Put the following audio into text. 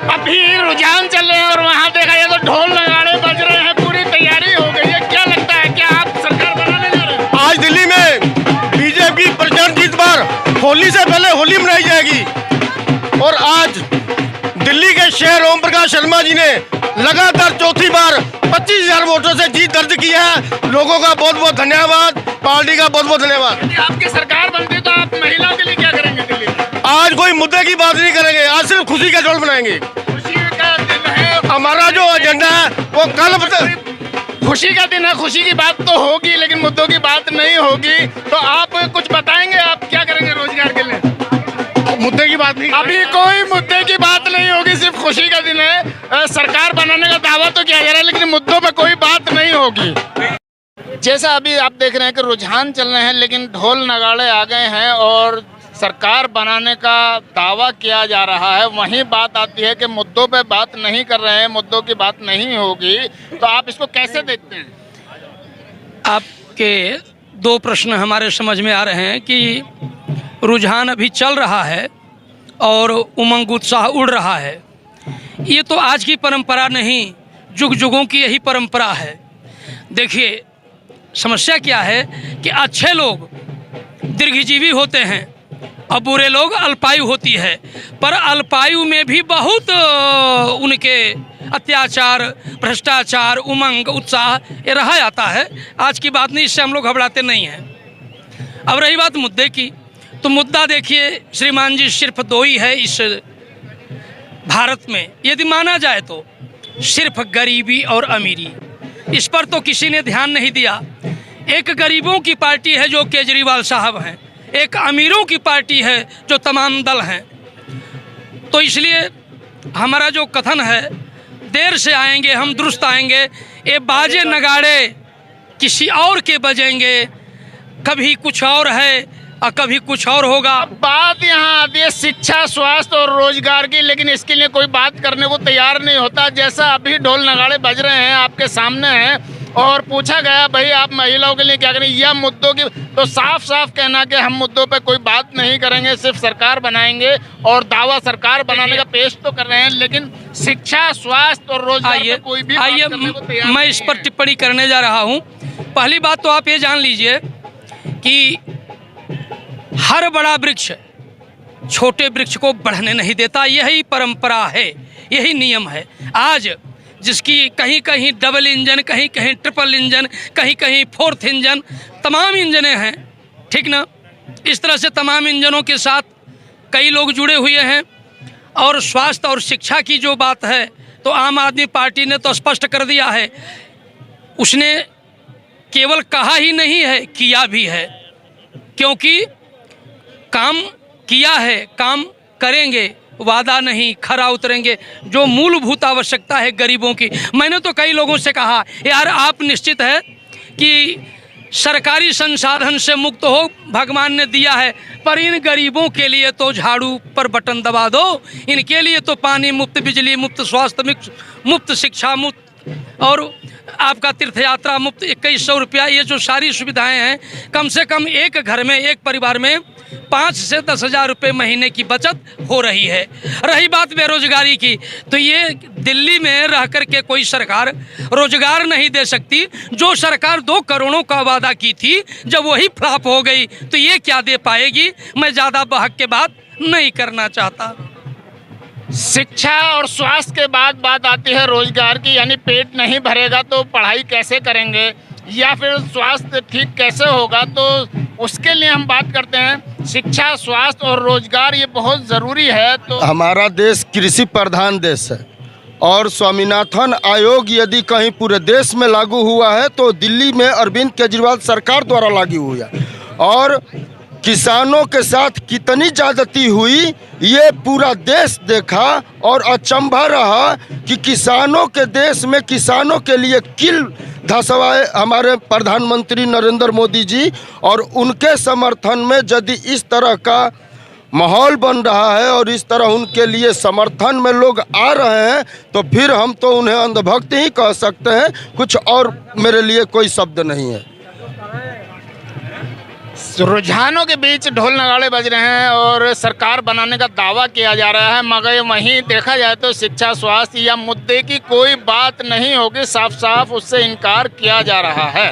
अभी रुझान चल रहे हैं और वहाँ देखा जाए तो ढोल नगाड़े बज रहे हैं, पूरी तैयारी हो गई है। क्या लगता है, क्या आप सरकार बनाने जा रहे हैं? आज दिल्ली में बीजेपी प्रचंड जीत बार होली से पहले होली मनाई जाएगी और आज दिल्ली के शेर ओम प्रकाश शर्मा जी ने लगातार चौथी बार 25,000 वोटों से जीत दर्ज की है। लोगों का बहुत बहुत धन्यवाद, पार्टी का बहुत बहुत धन्यवाद। यदि आपकी सरकार बनती तो आप महिलाओं के लिए क्या करेंगे दिल्ली में? आज कोई मुद्दे की बात नहीं करेंगे, आज सिर्फ खुशी का जोड़ बनाएंगे। खुशी का दिन है, हमारा जो एजेंडा है वो कल खुशी का दिन है। खुशी की बात तो होगी लेकिन मुद्दों की बात नहीं होगी। तो आप कुछ बताएंगे, आप क्या करेंगे रोजगार के लिए? मुद्दे की बात नहीं, अभी कोई मुद्दे की बात नहीं होगी, सिर्फ खुशी का दिन है। सरकार बनाने का दावा तो किया जा रहा है लेकिन मुद्दों पे कोई बात नहीं होगी। जैसा अभी आप देख रहे हैं कि रुझान चल रहे हैं लेकिन ढोल नगाड़े आ गए हैं और सरकार बनाने का दावा किया जा रहा है। वहीं बात आती है कि मुद्दों पे बात नहीं कर रहे हैं, मुद्दों की बात नहीं होगी। तो आप इसको कैसे देखते हैं? आपके दो प्रश्न हमारे समझ में आ रहे हैं कि रुझान अभी चल रहा है और उमंग उत्साह उड़ रहा है। ये तो आज की परंपरा नहीं, जुग जुगों की यही परंपरा है। देखिए, समस्या क्या है कि अच्छे लोग दीर्घजीवी होते हैं और बुरे लोग अल्पायु होती है, पर अल्पायु में भी बहुत उनके अत्याचार, भ्रष्टाचार, उमंग, उत्साह ये रहा जाता है। आज की बात नहीं, इससे हम लोग घबराते नहीं हैं। अब रही बात मुद्दे की, तो मुद्दा देखिए श्रीमान जी, सिर्फ दो ही है इस भारत में, यदि माना जाए तो सिर्फ गरीबी और अमीरी। इस पर तो किसी ने ध्यान नहीं दिया। एक गरीबों की पार्टी है जो केजरीवाल साहब हैं, एक अमीरों की पार्टी है जो तमाम दल हैं। तो इसलिए हमारा जो कथन है, देर से आएंगे हम दुरुस्त आएंगे, ये बाजे नगाड़े किसी और के बजेंगे, कभी कुछ और है और कभी कुछ और होगा। बात यहाँ आती है शिक्षा, स्वास्थ्य और रोजगार की, लेकिन इसके लिए कोई बात करने को तैयार नहीं होता। जैसा अभी ढोल नगाड़े बज रहे हैं आपके सामने हैं और पूछा गया भाई आप महिलाओं के लिए क्या करें, या मुद्दों की, तो साफ साफ कहना कि हम मुद्दों पे कोई बात नहीं करेंगे, सिर्फ सरकार बनाएंगे। और दावा सरकार बनाने का पेश तो कर रहे हैं लेकिन शिक्षा, स्वास्थ्य और रोजगार पे कोई भी बात करने को तैयार मैं इस पर टिप्पणी करने जा रहा हूँ। पहली बात तो आप ये जान लीजिए कि हर बड़ा वृक्ष छोटे वृक्ष को बढ़ने नहीं देता, यही परंपरा है, यही नियम है। आज जिसकी कहीं कहीं डबल इंजन, कहीं कहीं ट्रिपल इंजन, कहीं कहीं फोर्थ इंजन, तमाम इंजने हैं, ठीक ना? इस तरह से तमाम इंजनों के साथ कई लोग जुड़े हुए हैं। और स्वास्थ्य और शिक्षा की जो बात है तो आम आदमी पार्टी ने तो स्पष्ट कर दिया है। उसने केवल कहा ही नहीं है, किया भी है, क्योंकि काम किया है, काम करेंगे, वादा नहीं, खरा उतरेंगे। जो मूलभूत आवश्यकता है गरीबों की, मैंने तो कई लोगों से कहा यार आप निश्चित है कि सरकारी संसाधन से मुक्त हो, भगवान ने दिया है, पर इन गरीबों के लिए तो झाड़ू पर बटन दबा दो, इनके लिए तो पानी मुफ्त, बिजली मुफ्त, स्वास्थ्य मुफ्त, शिक्षा मुफ्त और आपका तीर्थ यात्रा मुफ्त, 2100 रुपया, ये जो सारी सुविधाएं हैं, कम से कम एक घर में, एक परिवार में 5 से 10 हज़ार रुपये महीने की बचत हो रही है। रही बात बेरोजगारी की, तो ये दिल्ली में रह कर के कोई सरकार रोजगार नहीं दे सकती। जो सरकार 2 करोड़ों का वादा की थी, जब वही फ्लॉप हो गई तो ये क्या दे पाएगी? मैं ज़्यादा बहक के बात नहीं करना चाहता। शिक्षा और स्वास्थ्य के बाद बात आती है रोजगार की, यानी पेट नहीं भरेगा तो पढ़ाई कैसे करेंगे या फिर स्वास्थ्य ठीक कैसे होगा, तो उसके लिए हम बात करते हैं। शिक्षा, स्वास्थ्य और रोजगार ये बहुत ज़रूरी है। तो हमारा देश कृषि प्रधान देश है और स्वामीनाथन आयोग यदि कहीं पूरे देश में लागू हुआ है तो दिल्ली में अरविंद केजरीवाल सरकार द्वारा लागू हुआ। और किसानों के साथ कितनी ज्यादती हुई ये पूरा देश देखा और अचंभा रहा कि किसानों के देश में किसानों के लिए किल धसवाए हमारे प्रधानमंत्री नरेंद्र मोदी जी। और उनके समर्थन में यदि इस तरह का माहौल बन रहा है और इस तरह उनके लिए समर्थन में लोग आ रहे हैं तो फिर हम तो उन्हें अंधभक्त ही कह सकते हैं, कुछ और मेरे लिए कोई शब्द नहीं है। रुझानों के बीच ढोल नगाड़े बज रहे हैं और सरकार बनाने का दावा किया जा रहा है, मगर वहीं देखा जाए तो शिक्षा, स्वास्थ्य या मुद्दे की कोई बात नहीं होगी, साफ साफ उससे इनकार किया जा रहा है।